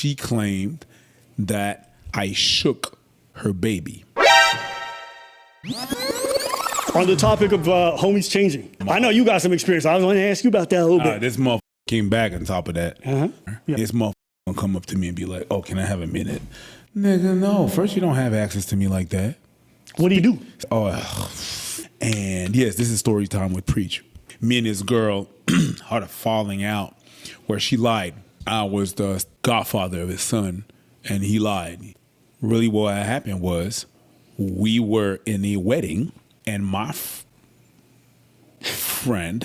she claimed that I shook her baby. On the topic of homies changing, I know you got some experience. I was going to ask you about that a little bit. This motherfucker came back on top of that. Yeah. This motherfucker gonna come up to me and be like, "Oh, can I have a minute?" Nigga, no. First, you don't have access to me like that. What do you do? Oh, and yes, this is story time with Preach. Me and this girl had a falling out where she lied. I was the godfather of his son, and he lied. Really, what happened was we were in a wedding, and my friend,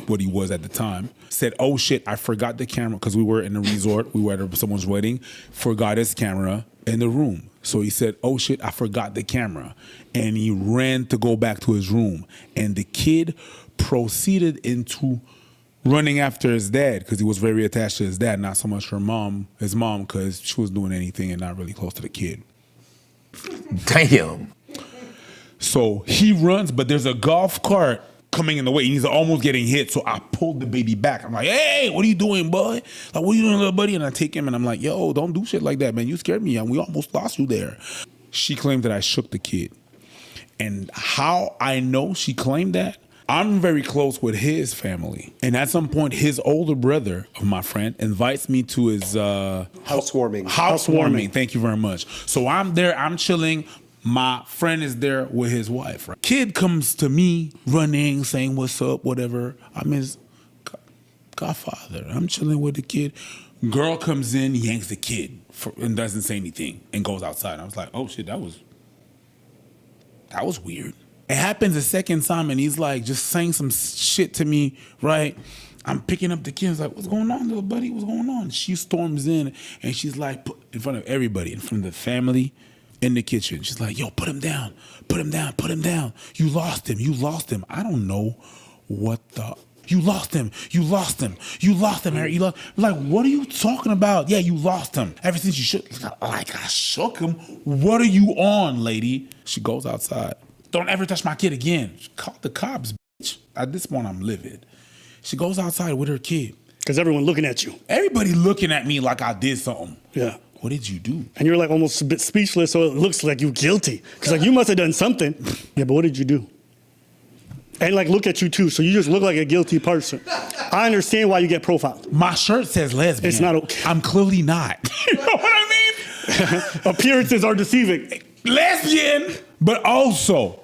what he was at the time, said, "Oh shit, I forgot the camera," because we were in a resort. We were at someone's wedding, forgot his camera in the room. So he said, "Oh shit, I forgot the camera." And he ran to go back to his room. And the kid proceeded into running after his dad because he was very attached to his dad, not so much his mom, because she was doing anything and not really close to the kid. Damn. So he runs, but there's a golf cart coming in the way. He's almost getting hit. So I pulled the baby back. I'm like, "Hey, what are you doing, boy? Like, what are you doing, little buddy?" And I take him and I'm like, "Yo, don't do shit like that, man. You scared me. And we almost lost you there." She claimed that I shook the kid. And how I know she claimed that, I'm very close with his family. And at some point, his older brother of my friend invites me to his housewarming. Housewarming. Thank you very much. So I'm there, I'm chilling. My friend is there with his wife. Right? Kid comes to me running, saying, "What's up?" Whatever. I'm his godfather. I'm chilling with the kid. Girl comes in, yanks the kid and doesn't say anything and goes outside. I was like, "Oh shit, that was weird." It happens a second time and he's like just saying some shit to me, right? I'm picking up the kid. He's like, "What's going on, little buddy? What's going on?" She storms in and she's like, in front of everybody, in front of the family, in the kitchen. She's like, "Yo, put him down. Put him down. Put him down. You lost him. You lost him." I don't know what the... You lost him. You lost him. You lost him, Harry. You lost... Like, what are you talking about? Yeah, you lost him. Ever since you shook... Like, I shook him? What are you on, lady? She goes outside. "Don't ever touch my kid again." She called the cops, bitch. At this point, I'm livid. She goes outside with her kid. Because everyone looking at you. Everybody looking at me like I did something. Yeah. What did you do? And you're like almost a bit speechless, so it looks like you're guilty. Because like you must have done something. Yeah, but what did you do? And like look at you too, so you just look like a guilty person. I understand why you get profiled. My shirt says lesbian. It's not okay. I'm clearly not. You know what I mean? Appearances are deceiving. Lesbian, but also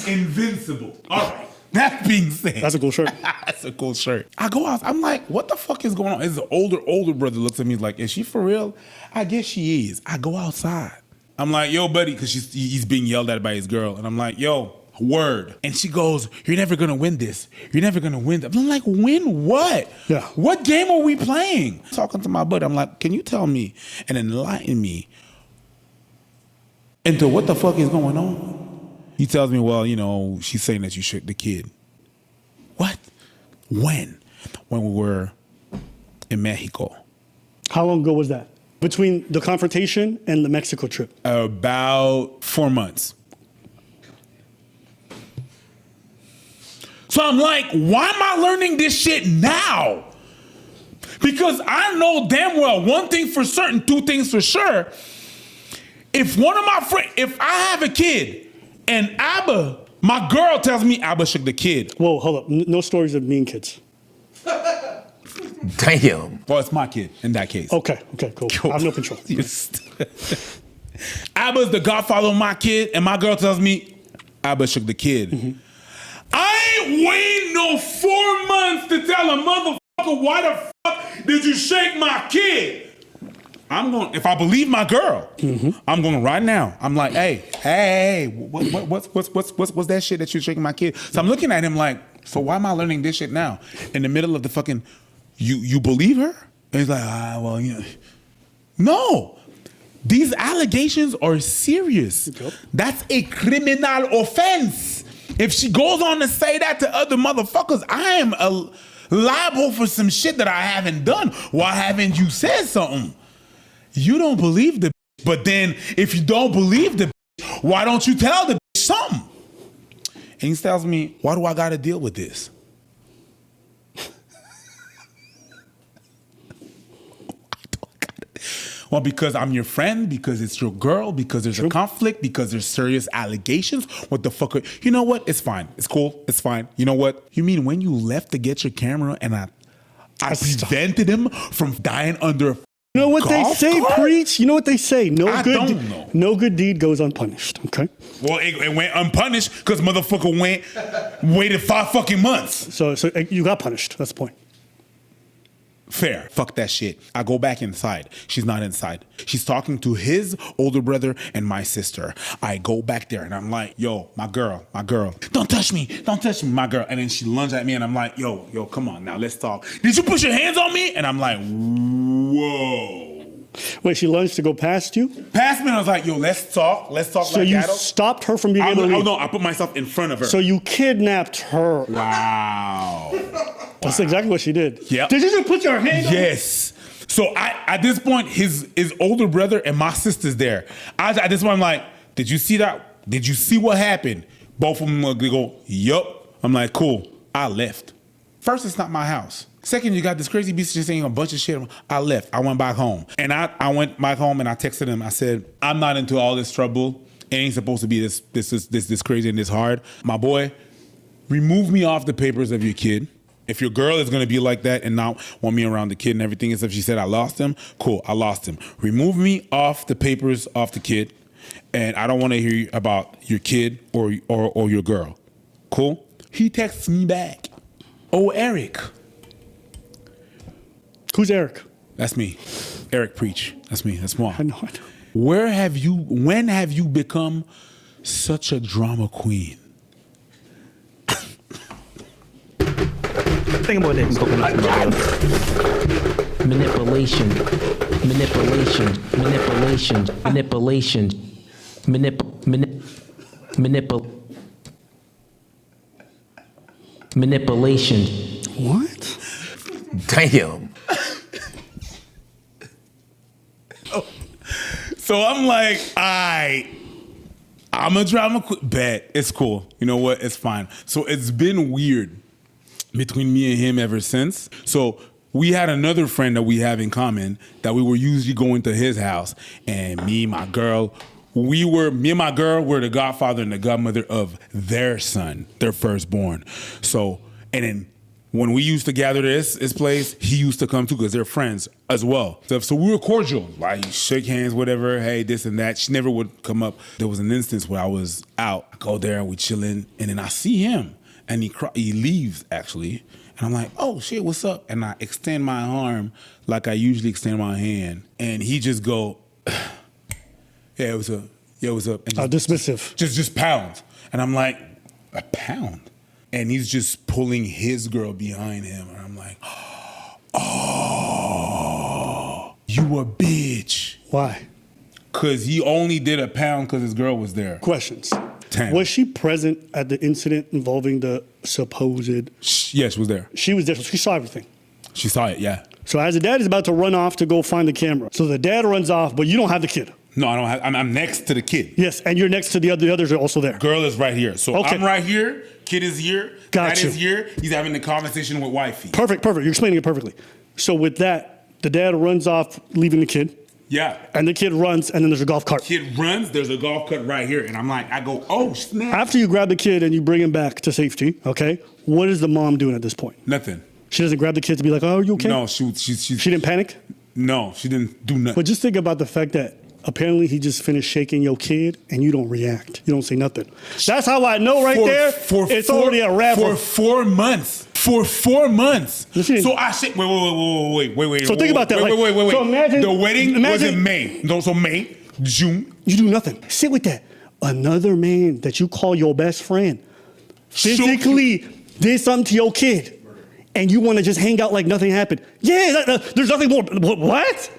invincible. All right. That being said. That's a cool shirt. That's a cool shirt. I go out, I'm like, what the fuck is going on? His older brother looks at me like, "Is she for real?" I guess she is. I go outside. I'm like, "Yo, buddy," because he's being yelled at by his girl. And I'm like, "Yo, word." And she goes, "You're never going to win this. You're never going to win that." I'm like, "Win what? Yeah. What game are we playing?" Talking to my buddy, I'm like, "Can you tell me and enlighten me into what the fuck is going on?" He tells me, "Well, you know, she's saying that you shook the kid." What? When? When we were in Mexico. How long ago was that? Between the confrontation and the Mexico trip? About 4 months. So I'm like, why am I learning this shit now? Because I know damn well one thing for certain, two things for sure. If one of my friends, if I have a kid and my girl tells me Abba shook the kid. Whoa, hold up. No stories of mean kids. Damn. Well, it's my kid in that case. Okay, cool. I have no control. Abba's the godfather of my kid, and my girl tells me Abba shook the kid. Mm-hmm. I ain't waiting no 4 months to tell a motherfucker why the fuck did you shake my kid. If I believe my girl, I'm going right now. I'm like, hey, what's that shit that you're shaking my kid? So I'm looking at him like, so why am I learning this shit now? In the middle of the fucking, you believe her? And he's like, well, you know. No, these allegations are serious. Yep. That's a criminal offense. If she goes on to say that to other motherfuckers, I am liable for some shit that I haven't done. Why haven't you said something? You don't believe the bitch, but then if you don't believe the bitch, why don't you tell the bitch something? And he tells me, why do I gotta deal with this? Well, because I'm your friend, because it's your girl, because there's a conflict, because there's serious allegations. What the fuck? You know what? It's fine. It's cool. It's fine. You know what? You mean when you left to get your camera and I prevented him from dying under a You know what they golf say, cart? Preach? You know what they say? I don't know. No good deed goes unpunished, okay? Well, it went unpunished because motherfucker waited 5 fucking months. So you got punished. That's the point. Fair. Fuck that shit. I go back inside. She's not inside. She's talking to his older brother and my sister. I go back there and I'm like, yo, my girl. Don't touch me, my girl. And then she lunged at me and I'm like, yo, come on now, let's talk. Did you put your hands on me? And I'm like, whoa. Wait, she lunged to go past you? Past me and I was like, yo, let's talk. So you stopped her from being able to leave? No, I put myself in front of her. So you kidnapped her. Wow. That's exactly what she did. Yep. Did you just put your hand on her? Yes. So at this point, his older brother and my sister's there. At this point, I'm like, did you see that? Did you see what happened? Both of them they go, yup. I'm like, cool. I left. First, it's not my house. Second, you got this crazy bitch just saying a bunch of shit. I left. I went back home. And I went back home and I texted him. I said, I'm not into all this trouble. It ain't supposed to be this crazy and this hard. My boy, remove me off the papers of your kid. If your girl is gonna be like that and not want me around the kid and everything and stuff, she said I lost him. Cool, I lost him. Remove me off the papers off the kid, and I don't want to hear about your kid or your girl. Cool. He texts me back. Oh, Eric. Who's Eric? That's me. Eric Preach. That's me. That's moi. I know. When have you become such a drama queen? Think about that. Manipulation. Manipulation. What? Damn. So I'm like, I'm a drama queen. Bet. It's cool. You know what? It's fine. So it's been weird between me and him ever since. So we had another friend that we have in common that we were usually going to his house, and me and my girl were the godfather and the godmother of their son, their firstborn. So, and then when we used to gather this place, he used to come too because they're friends as well. So we were cordial, like shake hands, whatever, hey, this and that. She never would come up. There was an instance where I was out, I go there and we chilling, and then I see him. And he leaves, actually. And I'm like, oh, shit, what's up? And I extend my arm like I usually extend my hand. And he just go, yeah, what's up? Yeah, what's up? And Dismissive. Just pounds. And I'm like, a pound? And he's just pulling his girl behind him. And I'm like, oh, you a bitch. Why? Because he only did a pound because his girl was there. Questions. 10. Was she present at the incident involving the supposed... Yeah, she was there. She was there, so she saw everything. She saw it, yeah. So as the dad is about to run off to go find the camera, so the dad runs off, but you don't have the kid. No, I don't have. I'm next to the kid. Yes, and you're next to the others are also there. Girl is right here. So Okay. I'm right here. Kid is here. Got Dad you. is here. He's having the conversation with wifey. Perfect. You're explaining it perfectly. So with that, the dad runs off, leaving the kid, Yeah. and the kid runs, and then there's a golf cart. Kid runs. There's a golf cart right here, and I go, oh snap. After you grab the kid and you bring him back to safety, okay, what is the mom doing at this point? Nothing. She doesn't grab the kid to be like, oh, are you okay? No, she She didn't panic? No, she didn't do nothing. But just think about the fact that apparently he just finished shaking your kid and you don't react. You don't say nothing. That's how I know right there it's already a wrap. For 4 months. For 4 months. Listen. So I said, wait. So think about that. Wait. So imagine the wedding was in imagine- May. No, so May, June. You do nothing. Sit with that. Another man that you call your best friend physically did something to your kid and you want to just hang out like nothing happened. Yeah, there's nothing more. What?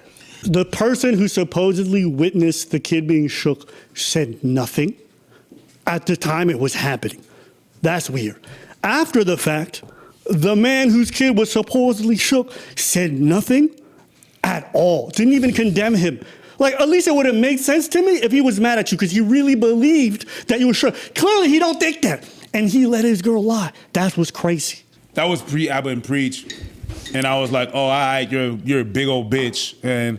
The person who supposedly witnessed the kid being shook said nothing at the time it was happening. That's weird. After the fact, the man whose kid was supposedly shook said nothing at all. Didn't even condemn him. Like, at least it would have made sense to me if he was mad at you because he really believed that you were shook. Clearly, he don't think that. And he let his girl lie. That was crazy. That was pre-Abba and Preach. And I was like, oh, all right, you're a big old bitch. And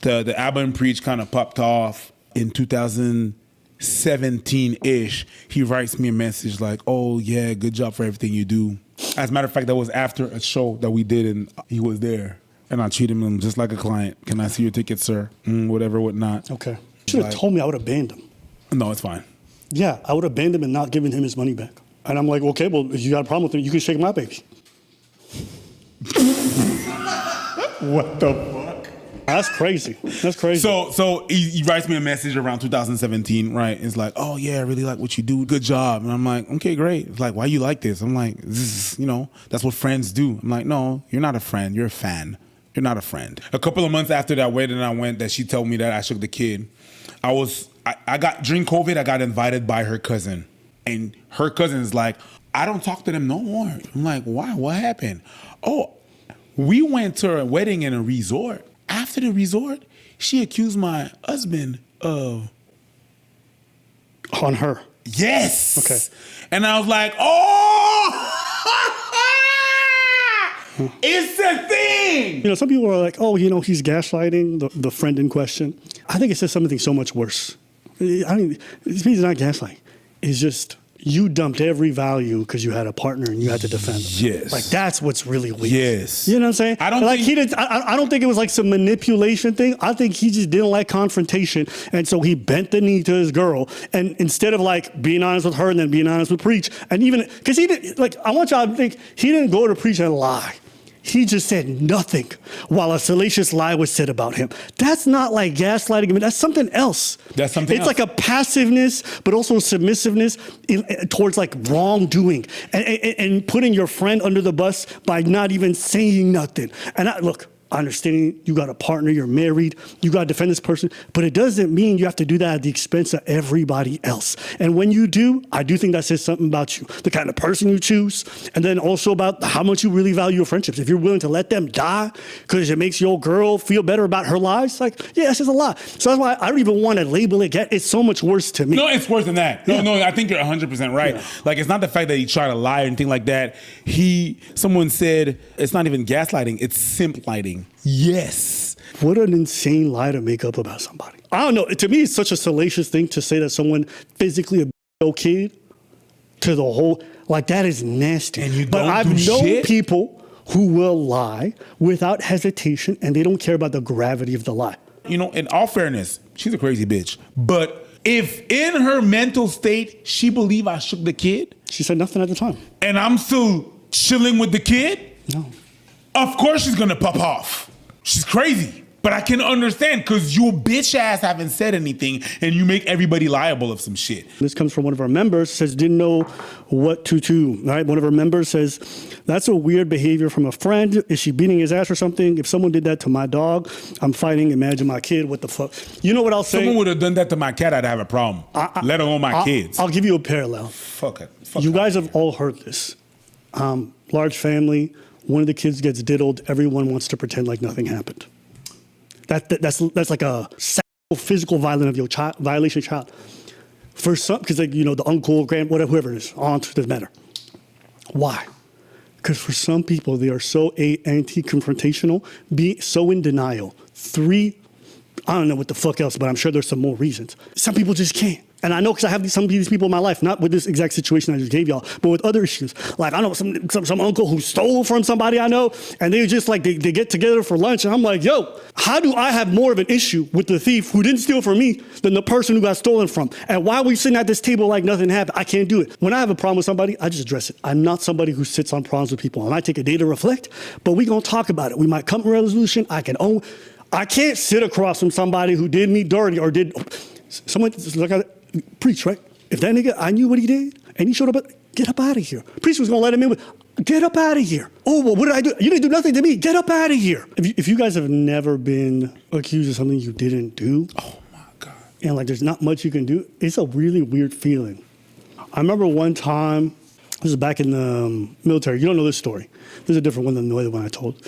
the Abba and Preach kind of popped off in 2017-ish. He writes me a message like, oh yeah, good job for everything you do. As a matter of fact, that was after a show that we did and he was there. And I treated him just like a client. Can I see your ticket, sir? Whatever, whatnot. Okay. You should have told me. I would have banned him. No, it's fine. Yeah, I would have banned him and not given him his money back. And I'm like, okay, well, if you got a problem with him, you can shake my baby. What the fuck? That's crazy. That's crazy. So he writes me a message around 2017, right? It's like, oh yeah, I really like what you do. Good job. And I'm like, okay, great. It's like, why you like this? I'm like, this is, that's what friends do. I'm like, no, you're not a friend. You're a fan. You're not a friend. A couple of months after that wedding I went, that she told me that I shook the kid. I got, during COVID, I got invited by her cousin. And her cousin is like, I don't talk to them no more. I'm like, why? What happened? Oh, we went to a wedding in a resort. After the resort, she accused my husband of... On her? Yes. Okay. And I was like, oh, it's a thing. Some people are like, oh, he's gaslighting the friend in question. I think it says something so much worse. I mean, this means it's not gaslighting. It's just you dumped every value because you had a partner and you had to defend them. Yes. Like, that's what's really weak. Yes. You know what I'm saying? I don't think it was like some manipulation thing. I think he just didn't like confrontation. And so he bent the knee to his girl. And instead of like being honest with her and then being honest with Preach, and even, because he didn't, like, I want y'all to think, he didn't go to Preach and lie. He just said nothing while a salacious lie was said about him. That's not like gaslighting him. That's something else. That's something else. It's like a passiveness, but also submissiveness towards like wrongdoing and putting your friend under the bus by not even saying nothing. And look, I understand you got a partner, you're married, you got to defend this person, but it doesn't mean you have to do that at the expense of everybody else. And when you do, I do think that says something about you, the kind of person you choose, and then also about how much you really value your friendships. If you're willing to let them die because it makes your girl feel better about her lives, like, yeah, that says a lot. So that's why I don't even want to label it. It's so much worse to me. No, it's worse than that. No, I think you're 100% right. Yeah. Like, it's not the fact that he tried to lie or anything like that. Someone said it's not even gaslighting, it's simp lighting. Yes. What an insane lie to make up about somebody. I don't know. To me, it's such a salacious thing to say that someone physically a kid to the whole, like, that is nasty. And you but don't I've do known shit? people who will lie without hesitation and they don't care about the gravity of the lie. In all fairness, she's a crazy bitch. But if in her mental state, she believed I shook the kid. She said nothing at the time. And I'm still chilling with the kid. No. Of course she's gonna pop off. She's crazy. But I can understand because your bitch ass haven't said anything and you make everybody liable of some shit. This comes from one of our members, says didn't know what to do, right? One of our members says, that's a weird behavior from a friend. Is she beating his ass or something? If someone did that to my dog, I'm fighting. Imagine my kid, what the fuck? You know what I'll say? Someone would have done that to my cat, I'd have a problem. Let alone my kids. I'll give you a parallel. Fuck it. You guys have all heard this. Large family, one of the kids gets diddled, everyone wants to pretend like nothing happened. That's like a physical violation of your child, For some, because the uncle, whoever it is, aunt, doesn't matter. Why? Because for some people, they are so anti-confrontational, so in denial. 3, I don't know what the fuck else, but I'm sure there's some more reasons. Some people just can't. And I know because I have some of these people in my life, not with this exact situation I just gave y'all, but with other issues. Like, I know some uncle who stole from somebody I know, and they just like, they get together for lunch, and I'm like, yo, how do I have more of an issue with the thief who didn't steal from me than the person who got stolen from? And why are we sitting at this table like nothing happened? I can't do it. When I have a problem with somebody, I just address it. I'm not somebody who sits on problems with people. I might take a day to reflect, but we gonna talk about it. We might come to a resolution. I can't sit across from somebody who did me dirty or did, someone, look at it. Preach, right? If that nigga, I knew what he did, and he showed up, get up out of here. Preach was gonna let him in with, get up out of here. Oh, well, what did I do? You didn't do nothing to me. Get up out of here. If you guys have never been accused of something you didn't do, oh my God, and like there's not much you can do, it's a really weird feeling. I remember one time, this is back in the military. You don't know this story. This is a different one than the other one I told.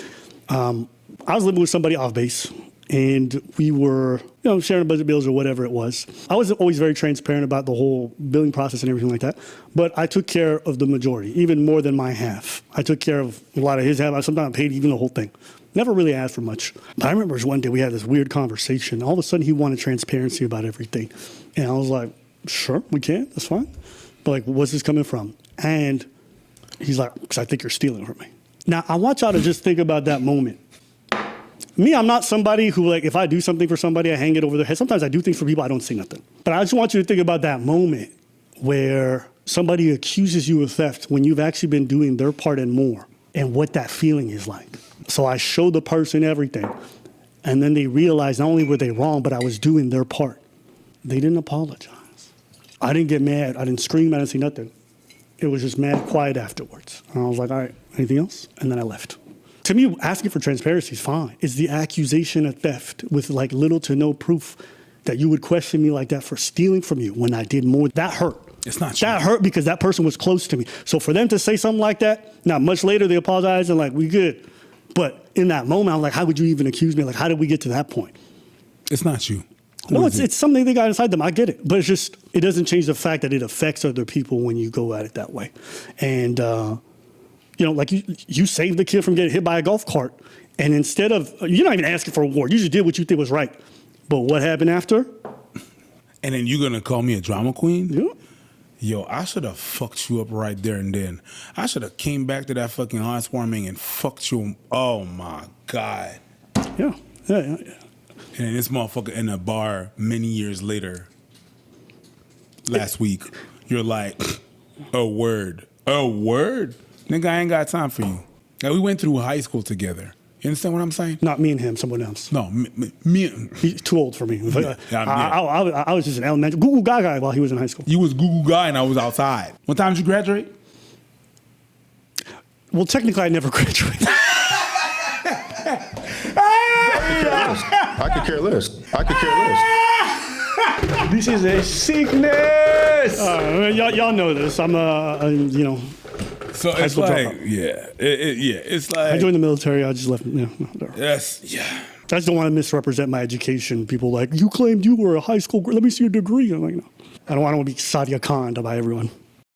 I was living with somebody off base. And we were, sharing budget bills or whatever it was. I was always very transparent about the whole billing process and everything like that. But I took care of the majority, even more than my half. I took care of a lot of his half. I sometimes paid even the whole thing. Never really asked for much. But I remember one day we had this weird conversation. All of a sudden he wanted transparency about everything. And I was like, sure, we can, that's fine. But like, what's this coming from? And he's like, because I think you're stealing from me. Now, I want y'all to just think about that moment. Me, I'm not somebody who, like, if I do something for somebody, I hang it over their head. Sometimes I do things for people, I don't say nothing. But I just want you to think about that moment where somebody accuses you of theft when you've actually been doing their part and more, and what that feeling is like. So I show the person everything, and then they realize not only were they wrong, but I was doing their part. They didn't apologize. I didn't get mad. I didn't scream. I didn't say nothing. It was just mad quiet afterwards. And I was like, all right, anything else? And then I left. To me, asking for transparency is fine. It's the accusation of theft with like little to no proof that you would question me like that for stealing from you when I did more. That hurt. It's not true. That hurt because that person was close to me. So for them to say something like that, now much later they apologize and like, we good. But in that moment, I'm like, how would you even accuse me? Like, how did we get to that point? It's not you. No, it's something they got inside them. I get it. But it's just, it doesn't change the fact that it affects other people when you go at it that way. And, you know, like you saved the kid from getting hit by a golf cart. And instead of, you're not even asking for a reward. You just did what you think was right. But what happened after? And then you're going to call me a drama queen? Yeah. Yo, I should have fucked you up right there and then. I should have came back to that fucking housewarming and fucked you. Oh, my God. Yeah. And then this motherfucker in a bar many years later, last week, you're like, a word. A word? Nigga, I ain't got time for you. Now, we went through high school together. You understand what I'm saying? Not me and him, someone else. No, me. He's too old for me. Yeah, I was just an elementary, Google guy while he was in high school. You was Google guy and I was outside. What time did you graduate? Well, technically, I never graduated. I could care less. I could care less. This is a sickness. Y'all know this. I'm you know. So High it's school like, dropout. it's like. I joined the military. I just left. Yeah, whatever. Yes, yeah. I just don't want to misrepresent my education. People like, you claimed you were a high school. Let me see your degree. I'm like, no. I don't want to be Sadia Khan by everyone.